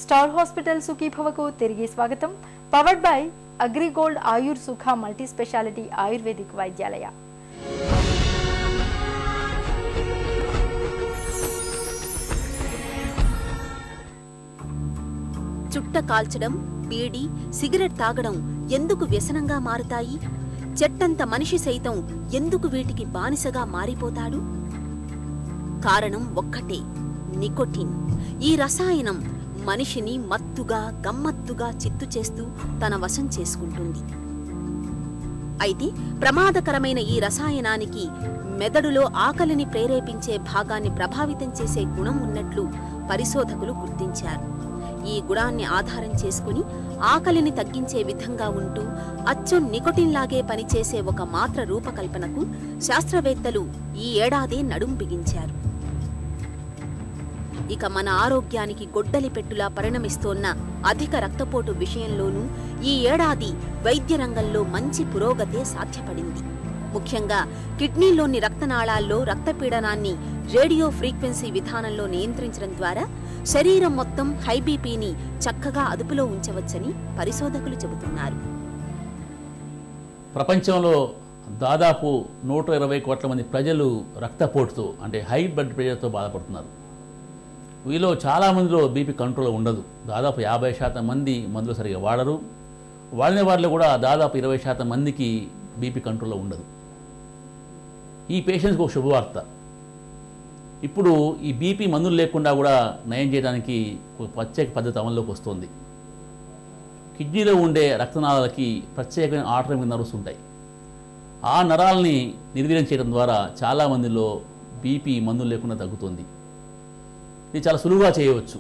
Star hospital సుఖీభవకు తిరిగి స్వాగతం. Powered by AgriGold ఆయుర్ సుఖ మల్టీ స్పెషాలిటీ ఆయుర్వేదిక్ వైద్యాలయ. చుట్ట కాల్చడం, బీడి, సిగరెట్ తాగడం ఎందుకు వ్యసనంగా మారుతాయి? చెట్టంత మనిషి సైతం ఎందుకు వీటికి బానిసగా మారిపోతాడు? కారణం ఒక్కటే, నికోటిన్. ఈ రసాయనం మనిషిని మత్తుగా, గమ్మత్తుగా చిత్తు చేస్తూ తన వశం చేసుకుంటుంది. అయితే ప్రమాదకరమైన ఈ రసాయనానికి మెదడులో ఆకలిని ప్రేరేపించే భాగాన్ని ప్రభావితం చేసే గుణం ఉన్నట్లు పరిశోధకులు గుర్తించారు. ఈ గుణాన్ని ఆధారం చేసుకుని ఆకలిని తగ్గించే విధంగా ఉంటూ అచ్చం నికోటిన్ లాగే పనిచేసే ఒక మాత్ర రూపకల్పనకు శాస్త్రవేత్తలు ఈ ఏడాది నడుం బిగించారు. ఇక మన ఆరోగ్యానికి గొడ్డలి పెట్టులా పరిణమిస్తోన్న అధిక రక్తపోటు విషయంలోనూ ఈ ఏడాది వైద్య రంగంలో మంచి పురోగతే సాధ్యపడింది. ముఖ్యంగా కిడ్నీలోని రక్తనాళాల్లో రక్తపీడనాన్ని రేడియో ఫ్రీక్వెన్సీ విధానంలో నియంత్రించడం ద్వారా శరీరం మొత్తం హై బీపీని చక్కగా అదుపులో ఉంచవచ్చని పరిశోధకులు చెబుతున్నారు. ప్రపంచంలో దాదాపు 120 కోట్ల మంది ప్రజలు రక్తపోటుతో అంటే హై బ్లడ్ ప్రెషర్తో బాధపడుతున్నారు. వీలో చాలామందిలో బీపీ కంట్రోల్ ఉండదు. దాదాపు 50% మంది మందులు సరిగా వాడరు. వాడిన వారిలో కూడా దాదాపు 20% మందికి బీపీ కంట్రోల్లో ఉండదు. ఈ పేషెంట్స్కి ఒక శుభవార్త. ఇప్పుడు ఈ బీపీ మందులు లేకుండా కూడా నయం చేయడానికి ఒక ప్రత్యేక పద్ధతి అమల్లోకి వస్తుంది. కిడ్నీలో ఉండే రక్తనాళాలకి ప్రత్యేకమైన ఆటోమేటిక్ నర్వ్స్ ఉంటాయి. ఆ నరాలని నిర్వీర్యం చేయడం ద్వారా చాలామందిలో బీపీ మందులు లేకుండా తగ్గుతుంది. ఇది చాలా సులువుగా చేయవచ్చు.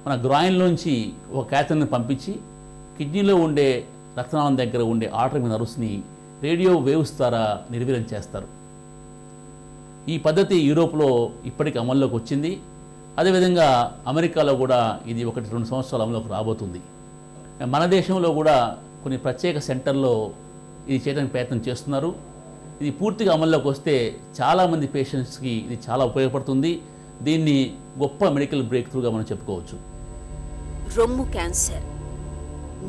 మన గ్రాయిన్లోంచి ఒక క్యాథెటర్ని పంపించి కిడ్నీలో ఉండే రక్తనాళం దగ్గర ఉండే ఆటోమేటిక్ నర్వ్స్ని రేడియో వేవ్స్ ద్వారా నిర్వీర్యం చేస్తారు. ఈ పద్ధతి యూరోప్లో ఇప్పటికి అమల్లోకి వచ్చింది. అదేవిధంగా అమెరికాలో కూడా ఇది 1-2 సంవత్సరాలు అమల్లోకి రాబోతుంది. మన దేశంలో కూడా కొన్ని ప్రత్యేక సెంటర్లో ఇది చేయడానికి ప్రయత్నం చేస్తున్నారు. ఇది పూర్తిగా అమల్లోకి వస్తే చాలామంది పేషెంట్స్కి ఇది చాలా ఉపయోగపడుతుంది. దీన్ని గొప్ప మెడికల్ బ్రేక్ త్రూగా మనం చెప్పుకోవచ్చు. రొమ్ము క్యాన్సర్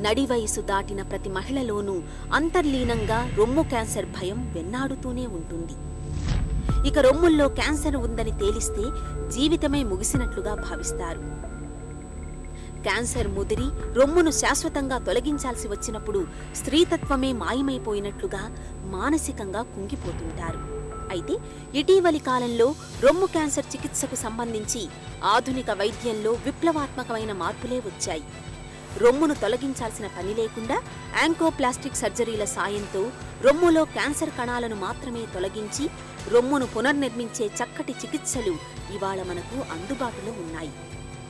నడి వయసు దాటిన ప్రతి మహిళలోనూ అంతర్లీనంగా రొమ్ము క్యాన్సర్ భయం వెన్నాడుతూనే ఉంటుంది. ఇక రొమ్ముల్లో క్యాన్సర్ ఉందని తేలిస్తే జీవితమే ముగిసినట్లుగా భావిస్తారు. క్యాన్సర్ ముదిరి రొమ్మును శాశ్వతంగా తొలగించాల్సి వచ్చినప్పుడు స్త్రీతత్వమే మాయమైపోయినట్లుగా మానసికంగా కుంగిపోతుంటారు. అయితే ఇటీవలి కాలంలో రొమ్ము క్యాన్సర్ చికిత్సకు సంబంధించి ఆధునిక వైద్యంలో విప్లవాత్మకమైన మార్పులే వచ్చాయి. రొమ్మును తొలగించాల్సిన పని లేకుండా యాంకోప్లాస్టిక్ సర్జరీల సాయంతో రొమ్ములో క్యాన్సర్ కణాలను మాత్రమే తొలగించి రొమ్మును పునర్నిర్మించే చక్కటి చికిత్సలు ఇవాళ మనకు అందుబాటులో ఉన్నాయి.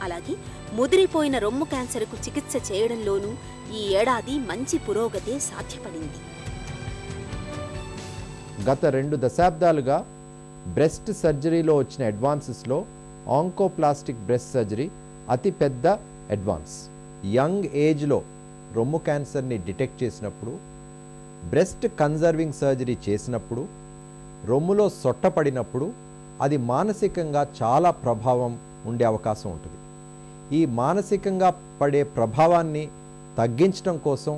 అలాగే ముదిరిపోయిన రొమ్ము క్యాన్సర్కు చికిత్స చేయడంలోనూ ఈ ఏడాది మంచి పురోగతే సాధ్యపడింది. గత 2 దశాబ్దాలుగా బ్రెస్ట్ సర్జరీలో వచ్చిన అడ్వాన్సెస్లో ఆంకోప్లాస్టిక్ బ్రెస్ట్ సర్జరీ అతి పెద్ద అడ్వాన్స్. యంగ్ ఏజ్లో రొమ్ము క్యాన్సర్ని డిటెక్ట్ చేసినప్పుడు, బ్రెస్ట్ కన్జర్వింగ్ సర్జరీ చేసినప్పుడు, రొమ్ములో సొట్టపడినప్పుడు అది మానసికంగా చాలా ప్రభావం ఉండే అవకాశం ఉంటుంది. ఈ మానసికంగా పడే ప్రభావాన్ని తగ్గించడం కోసం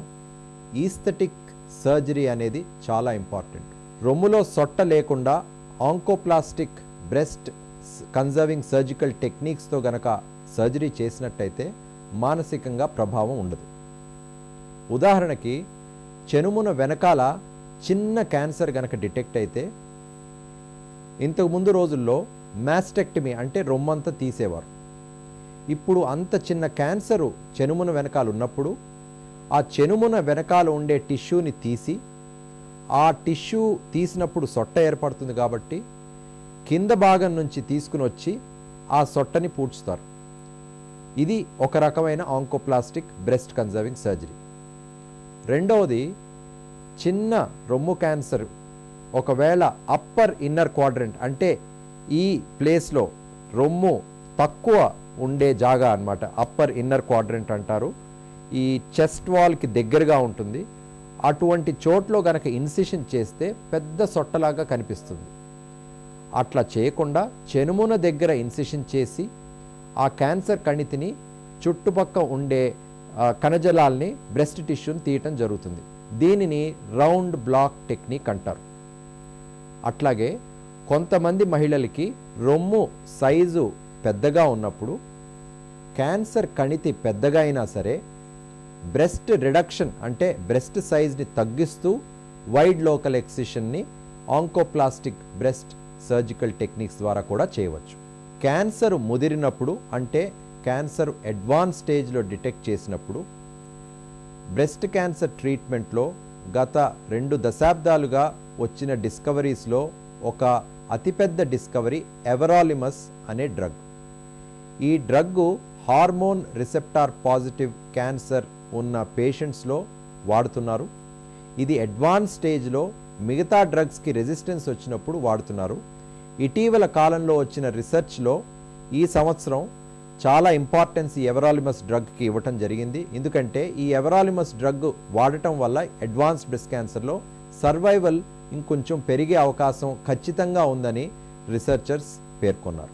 ఈస్థెటిక్ సర్జరీ అనేది చాలా ఇంపార్టెంట్. రొమ్ములో సొట్ట లేకుండా ఆంకోప్లాస్టిక్ బ్రెస్ట్ కన్జర్వింగ్ సర్జికల్ టెక్నిక్స్తో గనక సర్జరీ చేసినట్టయితే మానసికంగా ప్రభావం ఉండదు. ఉదాహరణకి చెనుమున వెనకాల చిన్న క్యాన్సర్ గనక డిటెక్ట్ అయితే ఇంతకుముందు రోజుల్లో మాస్టెక్టమీ అంటే రొమ్మంతా తీసేవారు. ఇప్పుడు అంత చిన్న క్యాన్సరు చెనుమున వెనకాల ఉన్నప్పుడు ఆ చెనుమున వెనకాల ఉండే టిష్యూని తీసి, ఆ టిష్యూ తీసినప్పుడు సొట్ట ఏర్పడుతుంది కాబట్టి కింద భాగం నుంచి తీసుకుని వచ్చి ఆ సొట్టని పూడ్చుతారు. ఇది ఒక రకమైన ఆంకోప్లాస్టిక్ బ్రెస్ట్ కన్జర్వింగ్ సర్జరీ. రెండవది, చిన్న రొమ్ము క్యాన్సర్ ఒకవేళ అప్పర్ ఇన్నర్ క్వాడ్రంట్ అంటే ఈ ప్లేస్లో రొమ్ము తక్కువ ఉండే జాగా అన్నమాట, అప్పర్ ఇన్నర్ క్వాడ్రంట్ అంటారు. ఈ చెస్ట్ వాల్కి దగ్గరగా ఉంటుంది. అటువంటి చోట్లో గనక ఇన్సిషన్ చేస్తే పెద్ద సొట్టలాగా కనిపిస్తుంది. అట్లా చేయకుండా చెనుమున దగ్గర ఇన్సిషన్ చేసి ఆ క్యాన్సర్ కణితిని చుట్టుపక్క ఉండే కణజాలాల్ని బ్రెస్ట్ టిష్యూని తీయటం జరుగుతుంది. దీనిని రౌండ్ బ్లాక్ టెక్నిక్ అంటారు. అట్లాగే కొంతమంది మహిళలకి రొమ్ము సైజు పెద్దగా ఉన్నప్పుడు క్యాన్సర్ కణితి పెద్దగా అయినా సరే బ్రెస్ట్ రిడక్షన్ అంటే బ్రెస్ట్ సైజ్ని తగ్గిస్తూ వైడ్ లోకల్ ఎక్సిషన్ని ఆంకోప్లాస్టిక్ బ్రెస్ట్ సర్జికల్ టెక్నిక్స్ ద్వారా కూడా చేయవచ్చు. క్యాన్సర్ ముదిరినప్పుడు అంటే క్యాన్సర్ అడ్వాన్స్ స్టేజ్లో డిటెక్ట్ చేసినప్పుడు బ్రెస్ట్ క్యాన్సర్ ట్రీట్మెంట్లో గత 2 దశాబ్దాలుగా వచ్చిన డిస్కవరీస్లో ఒక అతిపెద్ద డిస్కవరీ ఎవరాలిమస్ అనే డ్రగ్. ఈ drug hormone receptor positive cancer ఉన్న పేషెంట్స్లో వాడుతున్నారు. ఇది అడ్వాన్స్ స్టేజ్లో మిగతా డ్రగ్స్కి రెసిస్టెన్స్ వచ్చినప్పుడు వాడుతున్నారు. ఇటీవల కాలంలో వచ్చిన రీసెర్చ్లో ఈ సంవత్సరం చాలా ఇంపార్టెన్స్ ఈ ఎవరాలిమస్ డ్రగ్కి ఇవ్వటం జరిగింది. ఎందుకంటే ఈ ఎవరాలిమస్ డ్రగ్ వాడటం వల్ల అడ్వాన్స్ బ్రెస్ట్ క్యాన్సర్లో సర్వైవల్ ఇంకొంచెం పెరిగే అవకాశం ఖచ్చితంగా ఉందని రీసెర్చర్స్ పేర్కొన్నారు.